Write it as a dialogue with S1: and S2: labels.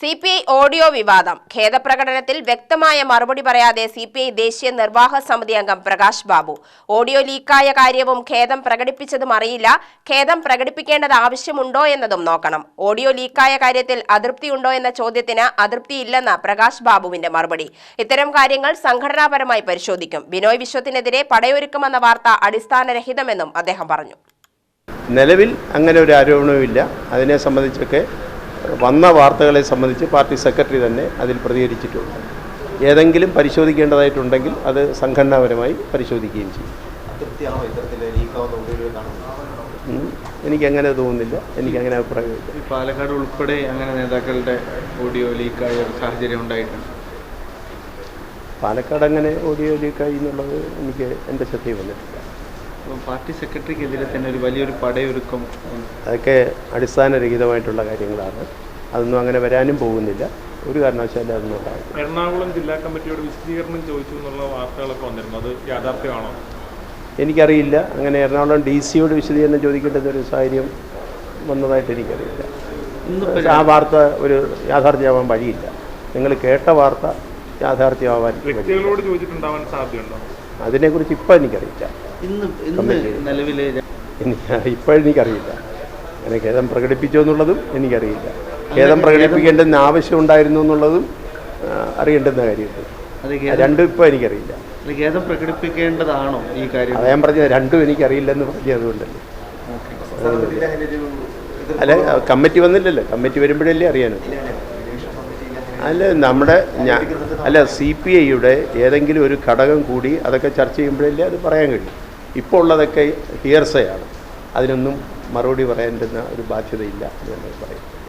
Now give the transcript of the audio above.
S1: CPI audio വിവാദം. ഖേദപ്രകടനത്തിൽ വ്യക്തമായ മറുപടി പറയാതെ CPI ദേശീയ നിർവാഹക സമിതി അംഗം പ്രകാശ് ബാബു. ഓഡിയോ ലീക്കായ കാര്യവും ഖേദം പ്രകടിപ്പിച്ചതും അറിയില്ല. ഖേദം പ്രകടിപ്പിക്കേണ്ടത് ആവശ്യമുണ്ടോ എന്നതും നോക്കണം. ഓഡിയോ ലീക്കായ കാര്യത്തിൽ അതൃപ്തിയുണ്ടോ എന്ന ചോദ്യത്തിന് അതൃപ്തിയില്ലെന്ന് പ്രകാശ് ബാബുവിന്റെ മറുപടി. ഇത്തരം കാര്യങ്ങൾ സംഘടനാപരമായി പരിശോധിക്കും. ബിനോയ് വിശ്വത്തിനെതിരെ പടയൊരുക്കുമെന്ന വാർത്ത അടിസ്ഥാനരഹിതമെന്നും അദ്ദേഹം പറഞ്ഞു.
S2: നിലവിൽ അങ്ങനെ ഒരു ആരോപണവുമില്ല. അതിനെ സംബന്ധിച്ചൊക്കെ വന്ന വാർത്തകളെ സംബന്ധിച്ച് പാർട്ടി സെക്രട്ടറി തന്നെ അതിൽ പ്രതികരിച്ചിട്ടുണ്ട്. ഏതെങ്കിലും പരിശോധിക്കേണ്ടതായിട്ടുണ്ടെങ്കിൽ അത് സംഘടനാപരമായി പരിശോധിക്കുകയും ചെയ്യും. എനിക്കങ്ങനെ തോന്നുന്നില്ല, എനിക്കങ്ങനെ അഭിപ്രായമില്ല.
S3: പാലക്കാട് ഉൾപ്പെടെ അങ്ങനെ നേതാക്കളുടെ ഓഡിയോ ലീക്കായ സാഹചര്യം ഉണ്ടായിട്ടുണ്ട്.
S2: പാലക്കാട് അങ്ങനെ ഓഡിയോ ലീക്കായി എന്നുള്ളത് എനിക്ക് എൻ്റെ ശ്രദ്ധയിൽ വന്നിട്ടില്ല.
S3: പാർട്ടി സെക്രട്ടറിക്കെതിരെ തന്നെ ഒരു വലിയൊരു പടയൊരുക്കം,
S2: അതൊക്കെ അടിസ്ഥാനരഹിതമായിട്ടുള്ള കാര്യങ്ങളാണ്. അതൊന്നും അങ്ങനെ വരാനും പോകുന്നില്ല. ഒരു കാരണവശാലും അതൊന്നും ഉണ്ടാകും.
S4: എറണാകുളം ജില്ലാ കമ്മിറ്റിയോട് വിശദീകരണം ചോദിച്ചു എന്നുള്ള വാർത്തകളൊക്കെ വന്നിരുന്നു. അത് യാഥാർത്ഥ്യമാണോ?
S2: എനിക്കറിയില്ല. അങ്ങനെ എറണാകുളം DC-യോട് വിശദീകരണം ചോദിക്കേണ്ടത് ഒരു സാഹചര്യം വന്നതായിട്ട് എനിക്കറിയില്ല. ആ വാർത്ത ഒരു യാഥാർത്ഥ്യമാവാൻ വഴിയില്ല. നിങ്ങൾ കേട്ട വാർത്ത യാഥാർത്ഥ്യമാവാൻ
S4: വ്യക്തികളോട് ചോദിച്ചിട്ടുണ്ടാവാൻ സാധ്യതയുണ്ടോ?
S2: അതിനെക്കുറിച്ച് ഇപ്പോൾ എനിക്കറിയില്ല. ഇപ്പോഴെനിക്കറിയില്ല. അങ്ങനെ ഖേദം പ്രകടിപ്പിച്ചോ എന്നുള്ളതും എനിക്കറിയില്ല. ഖേദം പ്രകടിപ്പിക്കേണ്ടെന്ന് ആവശ്യമുണ്ടായിരുന്നു എന്നുള്ളതും അറിയേണ്ടുന്ന കാര്യമുണ്ട്. രണ്ടും ഇപ്പോൾ എനിക്കറിയില്ല.
S3: ഖേദം പ്രകടിപ്പിക്കേണ്ടതാണോ ഈ കാര്യം?
S2: അത് ഞാൻ പറഞ്ഞത് രണ്ടും എനിക്കറിയില്ലെന്ന് പറഞ്ഞത് അതുകൊണ്ടല്ലേ. അല്ല, കമ്മിറ്റി വന്നില്ലല്ലോ. കമ്മിറ്റി വരുമ്പോഴല്ലേ അറിയാനോ. അല്ല CPIയുടെ ഏതെങ്കിലും ഒരു ഘടകം കൂടി അതൊക്കെ ചർച്ച ചെയ്യുമ്പോഴല്ലേ അത് പറയാൻ കഴിയും. ഇപ്പോൾ ഉള്ളതൊക്കെ ഹിയർസയാണ്. അതിനൊന്നും മറുപടി പറയേണ്ടുന്ന ഒരു ബാധ്യതയില്ല എന്ന് പറയും.